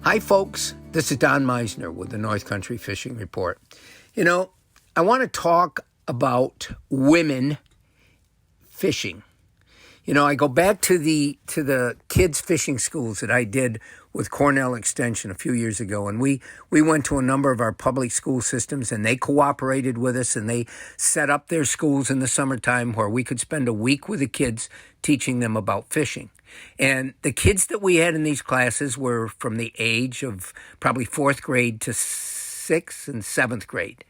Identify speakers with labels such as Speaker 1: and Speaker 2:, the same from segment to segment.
Speaker 1: Hi, folks. This is Don Meisner with the North Country Fishing Report. You know, I want to talk about women fishing. You know, I go back to the kids' fishing schools that I did with Cornell Extension a few years ago, and we went to a number of our public school systems, and they cooperated with us, and they set up their schools in the summertime where we could spend a week with the kids teaching them about fishing. And the kids that we had in these classes were from the age of probably fourth grade to sixth and seventh grade.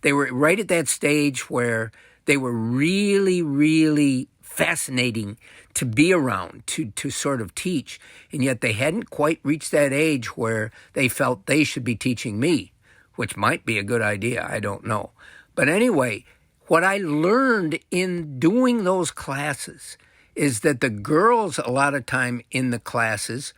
Speaker 1: They were right at that stage where they were really, really fascinating to be around, to sort of teach. And yet they hadn't quite reached that age where they felt they should be teaching me, which might be a good idea. I don't know. But anyway, what I learned in doing those classes is that the girls a lot of time in the classes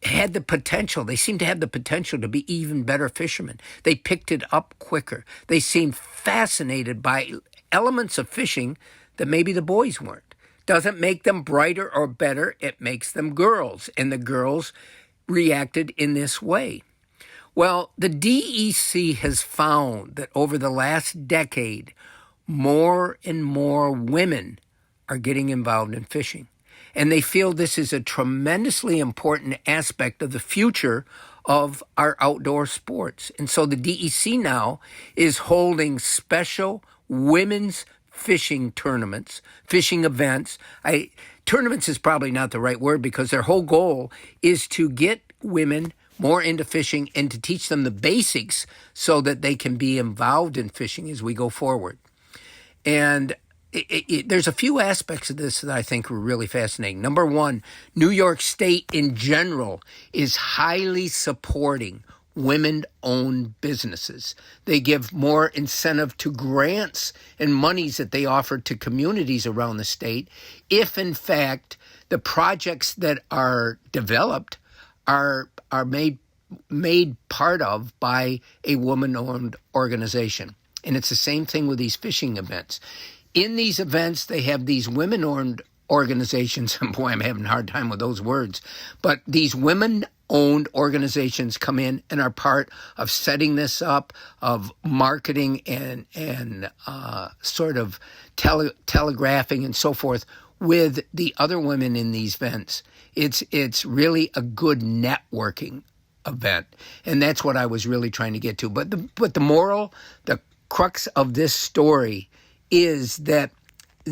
Speaker 1: had the potential. They seemed to have the potential to be even better fishermen. They picked it up quicker. They seemed fascinated by elements of fishing that maybe the boys weren't. Doesn't make them brighter or better. It makes them girls. And the girls reacted in this way. Well, the DEC has found that over the last decade, more and more women are getting involved in fishing. And they feel this is a tremendously important aspect of the future of our outdoor sports. And so the DEC now is holding special women's fishing tournaments, fishing events. Tournaments is probably not the right word because their whole goal is to get women more into fishing and to teach them the basics so that they can be involved in fishing as we go forward. And there's a few aspects of this that I think are really fascinating. Number one, New York State in general is highly supporting women-owned businesses. They give more incentive to grants and monies that they offer to communities around the state if, in fact, the projects that are developed are made part of by a woman-owned organization. And it's the same thing with these fishing events. In these events, they have these women-owned organizations, and boy, I'm having a hard time with those words, but these women-owned organizations come in and are part of setting this up, of marketing and sort of telegraphing and so forth with the other women in these events. It's really a good networking event, and that's what I was really trying to get to. But the moral, the crux of this story is that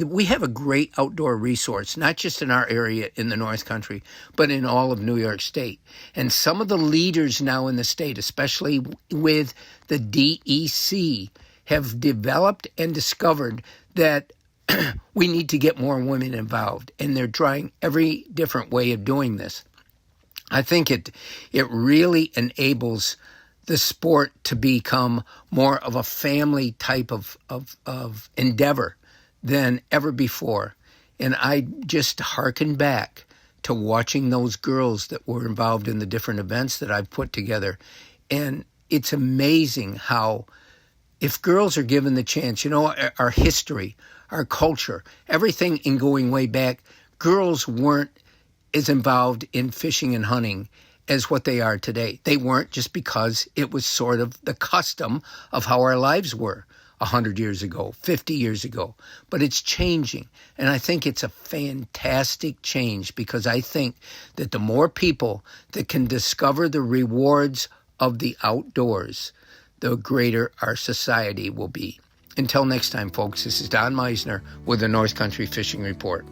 Speaker 1: we have a great outdoor resource, not just in our area in the North Country, but in all of New York State. And some of the leaders now in the state, especially with the DEC, have developed and discovered that we need to get more women involved. And they're trying every different way of doing this. I think it really enables the sport to become more of a family type of endeavor than ever before. And I just hearken back to watching those girls that were involved in the different events that I've put together. And it's amazing how, if girls are given the chance, you know, our history, our culture, everything in going way back, girls weren't as involved in fishing and hunting as what they are today. They weren't, just because it was sort of the custom of how our lives were 100 years ago, 50 years ago. But it's changing. And I think it's a fantastic change, because I think that the more people that can discover the rewards of the outdoors, the greater our society will be. Until next time, folks, this is Don Meisner with the North Country Fishing Report.